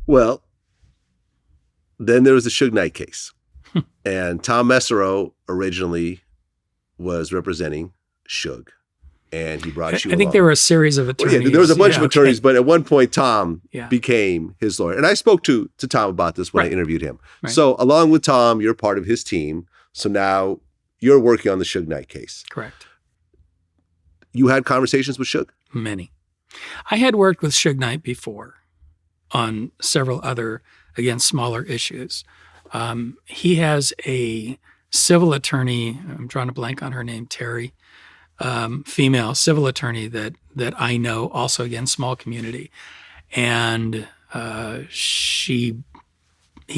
Well, then there was the Suge Knight case. And Tom Mesereau originally was representing Suge. And he brought you I think there were a series of attorneys. Well, yeah, there was a bunch of attorneys, but at one point, Tom Yeah. became his lawyer. And I spoke to Tom about this when I interviewed him. Right. So along with Tom, you're part of his team. So now you're working on the Suge Knight case. Correct. You had conversations with Suge? Many. I had worked with Suge Knight before on several other, again, smaller issues. He has a civil attorney, I'm drawing a blank on her name, Terry, female civil attorney that I know, also, again, small community. And he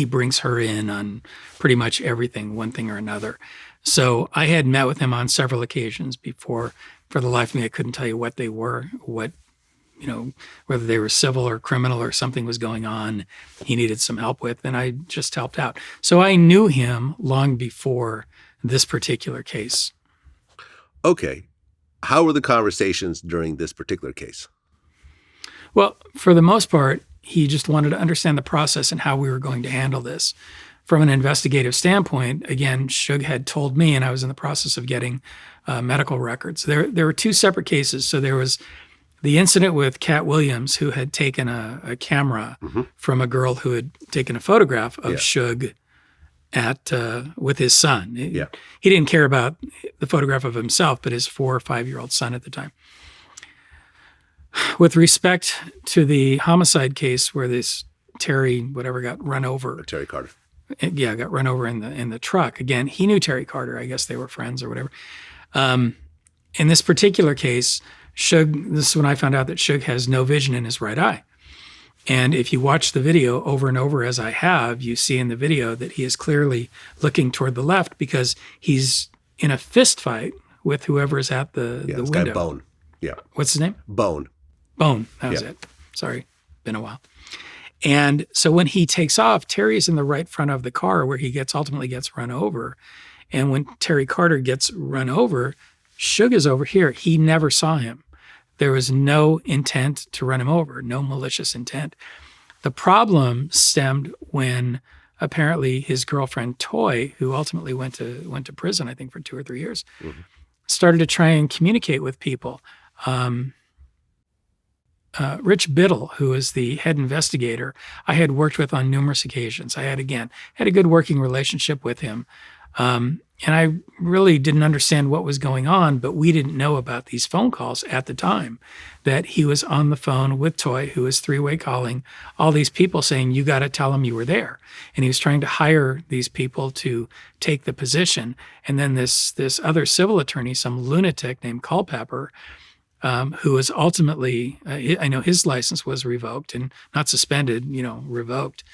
brings her in on pretty much everything, one thing or another. So I had met with him on several occasions before. For the life of me, I couldn't tell you what they were, whether they were civil or criminal or something was going on he needed some help with, and I just helped out. So I knew him long before this particular case. Okay. How were the conversations during this particular case? Well, for the most part, he just wanted to understand the process and how we were going to handle this. From an investigative standpoint, again, Suge had told me, and I was in the process of getting medical records. There were two separate cases. So there was the incident with Katt Williams, who had taken a camera from a girl who had taken a photograph of Suge with his son. He didn't care about the photograph of himself, but his 4 or 5-year-old son at the time. With respect to the homicide case where this Terry, whatever, got run over. Terry Carter. Yeah, got run over in the truck. Again, he knew Terry Carter. I guess they were friends or whatever. In this particular case, Suge, this is when I found out that Suge has no vision in his right eye. And if you watch the video over and over, as I have, you see in the video that he is clearly looking toward the left because he's in a fist fight with whoever is at the window. Guy Bone. Yeah. What's his name? Bone. Bone. That was it. Sorry. Been a while. And so when he takes off, Terry's in the right front of the car where he ultimately gets run over. And when Terry Carter gets run over, Suge is over here. He never saw him. There was no intent to run him over, no malicious intent. The problem stemmed when apparently his girlfriend, Toy, who ultimately went to prison, I think, for 2 or 3 years, started to try and communicate with people. Rich Biddle, who is the head investigator, I had worked with on numerous occasions. I had a good working relationship with him. And I really didn't understand what was going on, but we didn't know about these phone calls at the time, that he was on the phone with Toy, who was three-way calling all these people saying, you got to tell him you were there. And he was trying to hire these people to take the position. And then this other civil attorney, some lunatic named Culpepper, who was ultimately, I know his license was revoked and not suspended, revoked,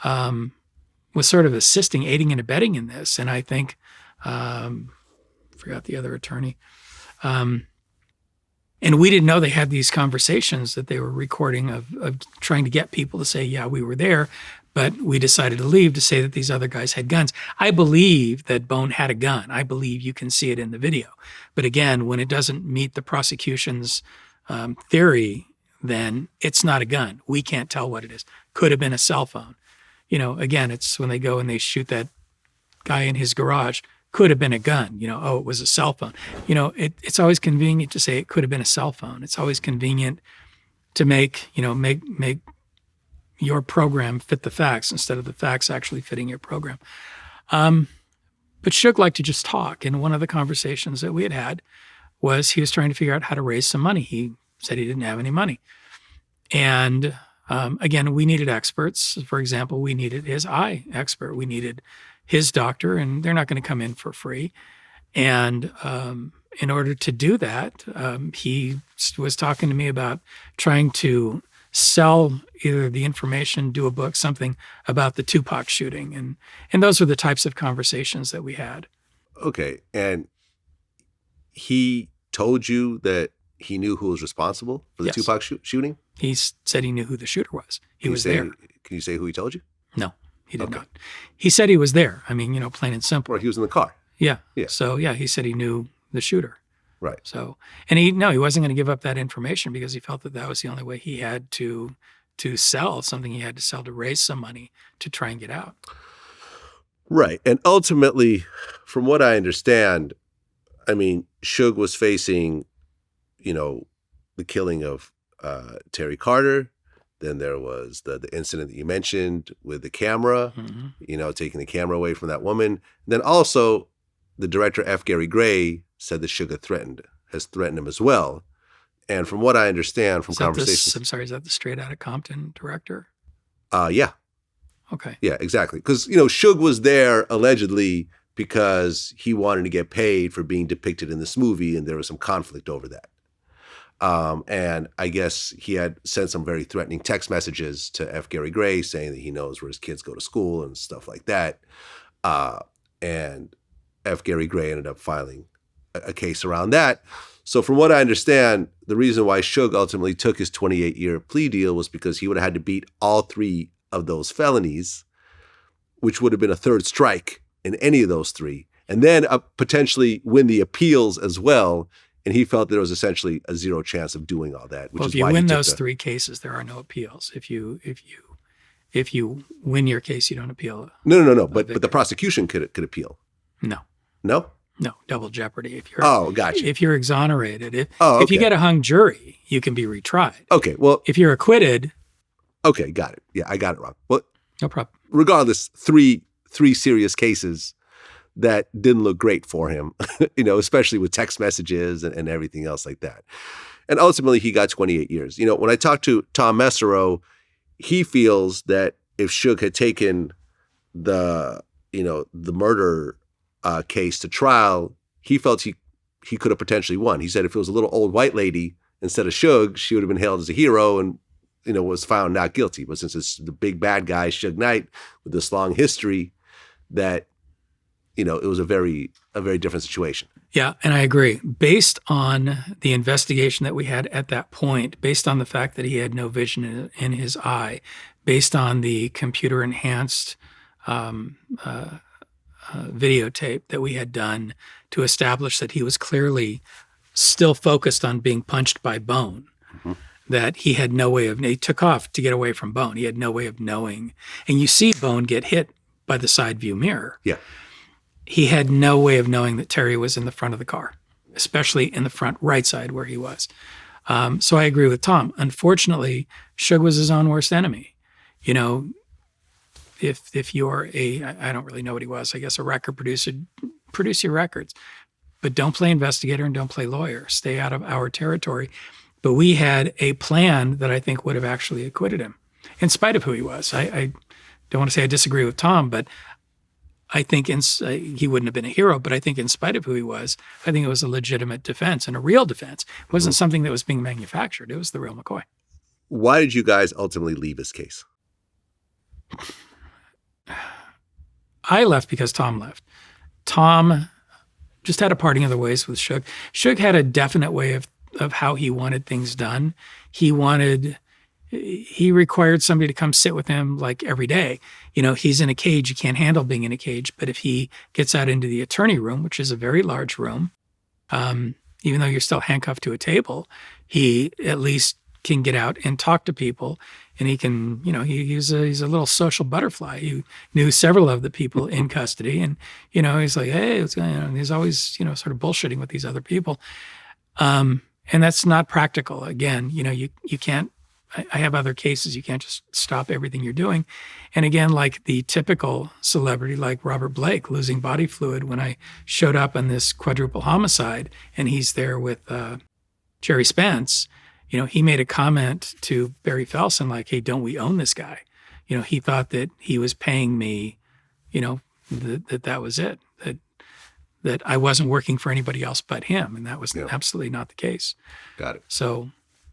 was sort of assisting, aiding and abetting in this. And I think, forgot the other attorney. And we didn't know they had these conversations that they were recording of trying to get people to say, yeah, we were there. But we decided to leave to say that these other guys had guns. I believe that Bone had a gun. I believe you can see it in the video. But again, when it doesn't meet the prosecution's theory, then it's not a gun. We can't tell what it is. Could have been a cell phone. Again, it's when they go and they shoot that guy in his garage. Could have been a gun. It was a cell phone. It's always convenient to say it could have been a cell phone. It's always convenient to make your program fit the facts instead of the facts actually fitting your program. But Suge liked to just talk. And one of the conversations that we had was he was trying to figure out how to raise some money. He said he didn't have any money. And again, we needed experts. For example, we needed his eye expert. We needed his doctor, and they're not going to come in for free. And in order to do that, he was talking to me about trying to sell either the information, do a book, something about the 2Pac shooting. And those were the types of conversations that we had. Okay. And he told you that he knew who was responsible for the 2Pac shooting? He said he knew who the shooter was. He was there. Can you say who he told you? No, he did not. He said he was there. I mean, plain and simple. Or he was in the car. Yeah. So, he said he knew the shooter. Right. So, and he wasn't going to give up that information because he felt that was the only way he had to to sell, something he had to sell to raise some money to try and get out. Right. And ultimately, from what I understand, I mean, Suge was facing, the killing of Terry Carter. Then there was the incident that you mentioned with the camera, taking the camera away from that woman. And then also, the director, F. Gary Gray, said that Suge has threatened him as well. And from what I understand from conversations... I'm sorry, is that the Staight Outta Compton director? Yeah. Okay. Yeah, exactly. Because, Suge was there allegedly because he wanted to get paid for being depicted in this movie, and there was some conflict over that. And I guess he had sent some very threatening text messages to F. Gary Gray saying that he knows where his kids go to school and stuff like that. And F. Gary Gray ended up filing a case around that. So from what I understand, the reason why Suge ultimately took his 28-year plea deal was because he would have had to beat all 3 of those felonies, which would have been a third strike in any of those 3, and then potentially win the appeals as well. And he felt there was essentially a 0 chance of doing all that. If you win those 3 cases, there are no appeals. If you win your case, you don't appeal. No. But the prosecution could appeal. No. No? No, double jeopardy. Gotcha. If you're exonerated, if you get a hung jury, you can be retried. Okay, well, if you're acquitted. Okay, got it. Yeah, I got it wrong. Well, no problem. Regardless, three serious cases that didn't look great for him, especially with text messages and everything else like that. And ultimately, he got 28 years. When I talked to Tom Mesereau, he feels that if Suge had taken the murder case to trial, he felt he could have potentially won. He said if it was a little old white lady instead of Suge, she would have been hailed as a hero and was found not guilty. But since it's the big bad guy, Suge Knight, with this long history, that it was a very different situation. Yeah, and I agree. Based on the investigation that we had at that point, based on the fact that he had no vision in his eye, based on the computer-enhanced videotape that we had done to establish that he was clearly still focused on being punched by Bone, that he had no way of, he took off to get away from Bone. He had no way of knowing. And you see Bone get hit by the side view mirror. Yeah. He had no way of knowing that Terry was in the front of the car, especially in the front right side where he was. So I agree with Tom. Unfortunately, Suge was his own worst enemy. If you're I don't really know what he was, I guess a record producer, produce your records, but don't play investigator and don't play lawyer. Stay out of our territory. But we had a plan that I think would have actually acquitted him, in spite of who he was. I don't want to say I disagree with Tom, but I think he wouldn't have been a hero, but I think in spite of who he was, I think it was a legitimate defense and a real defense. It wasn't something that was being manufactured. It was the real McCoy. Why did you guys ultimately leave his case? I left because Tom left. Tom just had a parting of the ways with Suge. Suge had a definite way of how he wanted things done. He required somebody to come sit with him like every day. He's in a cage. You can't handle being in a cage. But if he gets out into the attorney room, which is a very large room, even though you're still handcuffed to a table, he at least can get out and talk to people. And he can, he's a little social butterfly. He knew several of the people in custody. And, he's like, hey, what's going on? He's always, sort of bullshitting with these other people. And that's not practical. Again, you can't, I have other cases. You can't just stop everything you're doing. And again, like the typical celebrity, like Robert Blake losing body fluid when I showed up on this quadruple homicide and he's there with Jerry Spence, he made a comment to Barry Felsen like, hey, don't we own this guy? He thought that he was paying me, that was it, that I wasn't working for anybody else but him. And that was absolutely not the case. Got it. So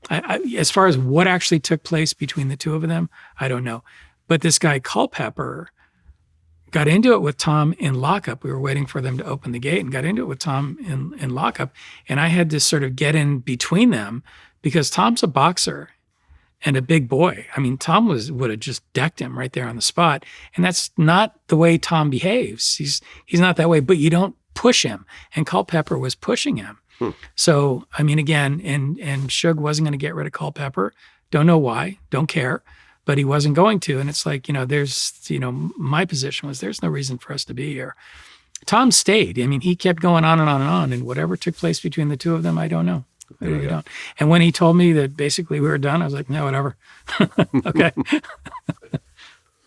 I, as far as what actually took place between the two of them, I don't know. But this guy Culpepper got into it with Tom in lockup. We were waiting for them to open the gate and got into it with Tom in lockup. And I had to sort of get in between them because Tom's a boxer and a big boy. I mean, Tom would have just decked him right there on the spot. And that's not the way Tom behaves. He's not that way, but you don't push him. And Culpepper was pushing him. So, I mean, again, and Suge wasn't going to get rid of Culpepper. Don't know why. Don't care. but he wasn't going to. And it's like, my position was there's no reason for us to be here. Tom stayed. I mean, he kept going on and on and on. And whatever took place between the two of them, I don't know. I really don't. And when he told me that basically we were done, I was like, no, whatever. Okay.